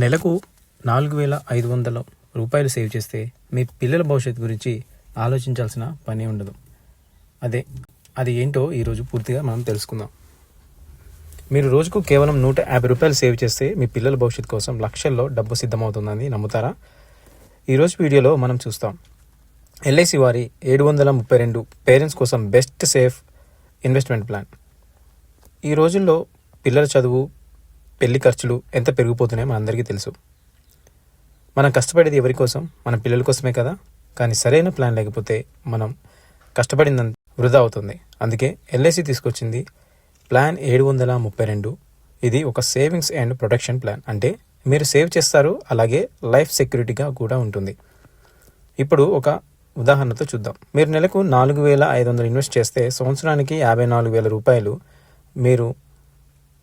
నెలకు 4,500 రూపాయలు సేవ్ చేస్తే మీ పిల్లల భవిష్యత్తు గురించి ఆలోచించాల్సిన పని ఉండదు. అది ఏంటో ఈరోజు పూర్తిగా మనం తెలుసుకుందాం. మీరు రోజుకు కేవలం 150 రూపాయలు సేవ్ చేస్తే మీ పిల్లల భవిష్యత్తు కోసం లక్షల్లో డబ్బు సిద్ధమవుతుందని నమ్ముతారా? ఈరోజు వీడియోలో మనం చూస్తాం. ఎల్ఐసి వారి 732 పేరెంట్స్ కోసం బెస్ట్ సేఫ్ ఇన్వెస్ట్మెంట్ ప్లాన్. ఈ రోజుల్లో పిల్లల చదువు, పెళ్లి ఖర్చులు ఎంత పెరిగిపోతున్నాయో మనందరికీ తెలుసు. మనం కష్టపడేది ఎవరి కోసం? మన పిల్లల కోసమే కదా. కానీ సరైన ప్లాన్ లేకపోతే మనం కష్టపడిందంత వృధా అవుతుంది. అందుకే ఎల్ఐసి తీసుకొచ్చింది ప్లాన్ 732. ఇది ఒక సేవింగ్స్ అండ్ ప్రొటెక్షన్ ప్లాన్. అంటే మీరు సేవ్ చేస్తారు, అలాగే లైఫ్ సెక్యూరిటీగా కూడా ఉంటుంది. ఇప్పుడు ఒక ఉదాహరణతో చూద్దాం. మీరు నెలకు 4,500 ఇన్వెస్ట్ చేస్తే సంవత్సరానికి 54,000 రూపాయలు మీరు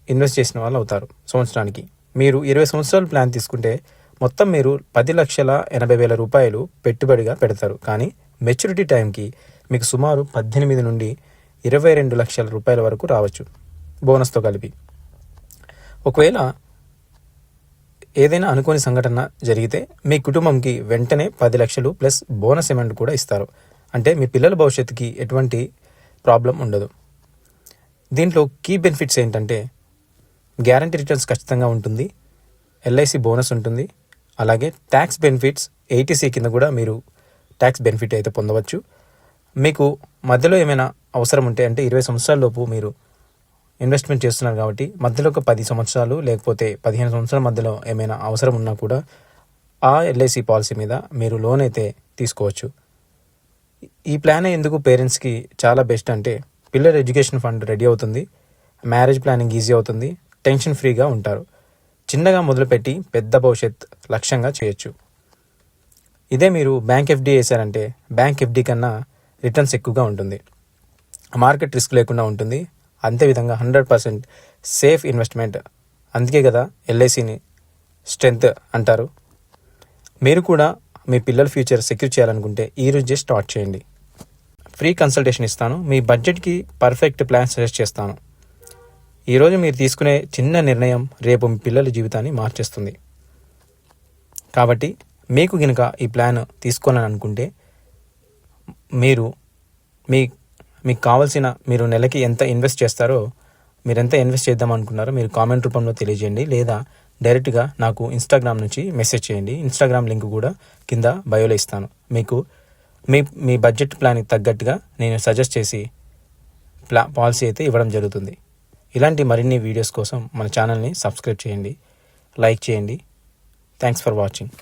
ఇన్వెస్ట్ చేసిన వాళ్ళు అవుతారు. సంవత్సరానికి మీరు 20 సంవత్సరాలు ప్లాన్ తీసుకుంటే మొత్తం మీరు 10,80,000 రూపాయలు పెట్టుబడిగా పెడతారు. కానీ మెచ్యూరిటీ టైంకి మీకు సుమారు 18 నుండి 22 లక్షల రూపాయల వరకు రావచ్చు, బోనస్తో కలిపి. ఒకవేళ ఏదైనా అనుకోని సంఘటన జరిగితే మీ కుటుంబంకి వెంటనే 10 లక్షలు ప్లస్ బోనస్ అమౌంట్ కూడా ఇస్తారు. అంటే మీ పిల్లల భవిష్యత్తుకి ఎటువంటి ప్రాబ్లం ఉండదు. దీంట్లో కీ బెనిఫిట్స్ ఏంటంటే గ్యారంటీ రిటర్న్స్ ఖచ్చితంగా ఉంటుంది, ఎల్ఐసి బోనస్ ఉంటుంది, అలాగే ట్యాక్స్ బెనిఫిట్స్ 80C కింద కూడా మీరు ట్యాక్స్ బెనిఫిట్ అయితే పొందవచ్చు. మీకు మధ్యలో ఏమైనా అవసరం ఉంటే, అంటే 20 సంవత్సరాల లోపు మీరు ఇన్వెస్ట్మెంట్ చేస్తున్నారు కాబట్టి మధ్యలో ఒక 10 సంవత్సరాలు లేకపోతే 15 సంవత్సరాల మధ్యలో ఏమైనా అవసరం ఉన్నా కూడా ఆ ఎల్ఐసి పాలసీ మీద మీరు లోన్ అయితే తీసుకోవచ్చు. ఈ ప్లాన్ ఎందుకు పేరెంట్స్కి చాలా బెస్ట్ అంటే పిల్లల ఎడ్యుకేషన్ ఫండ్ రెడీ అవుతుంది, మ్యారేజ్ ప్లానింగ్ ఈజీ అవుతుంది, టెన్షన్ ఫ్రీగా ఉంటారు. చిన్నగా మొదలుపెట్టి పెద్ద భవిష్యత్ లక్ష్యంగా చేయొచ్చు. ఇదే మీరు బ్యాంక్ ఎఫ్డి వేశారంటే బ్యాంక్ ఎఫ్డి కన్నా రిటర్న్స్ ఎక్కువగా ఉంటుంది, మార్కెట్ రిస్క్ లేకుండా ఉంటుంది. అంతేవిధంగా 100% సేఫ్ ఇన్వెస్ట్మెంట్. అందుకే కదా ఎల్ఐసిని స్ట్రెంగ్త్ అంటారు. మీరు కూడా మీ పిల్లల ఫ్యూచర్ సెక్యూర్ చేయాలనుకుంటే ఈ రోజే స్టార్ట్ చేయండి. ఫ్రీ కన్సల్టేషన్ ఇస్తాను, మీ బడ్జెట్కి పర్ఫెక్ట్ ప్లాన్ సజెస్ట్ చేస్తాను. ఈరోజు మీరు తీసుకునే చిన్న నిర్ణయం రేపు మీ పిల్లల జీవితాన్ని మార్చేస్తుంది. కాబట్టి మీకు గనుక ఈ ప్లాన్ తీసుకోవాలని అనుకుంటే మీకు కావాల్సిన మీరు నెలకి ఎంత ఇన్వెస్ట్ చేస్తారో, మీరు ఎంత ఇన్వెస్ట్ చేద్దాం అనుకున్నారో మీరు కామెంట్ రూపంలో తెలియజేయండి, లేదా డైరెక్ట్గా నాకు ఇన్స్టాగ్రామ్ నుంచి మెసేజ్ చేయండి. ఇన్స్టాగ్రామ్ లింక్ కూడా కింద బయోలో ఇస్తాను. మీకు మీ బడ్జెట్ ప్లాన్కి తగ్గట్టుగా నేను సజెస్ట్ చేసి పాలసీ అయితే ఇవ్వడం జరుగుతుంది. ఇలాంటి మరిన్ని వీడియోస్ కోసం మన ఛానల్ని సబ్స్క్రైబ్ చేయండి, లైక్ చేయండి. Thanks for watching.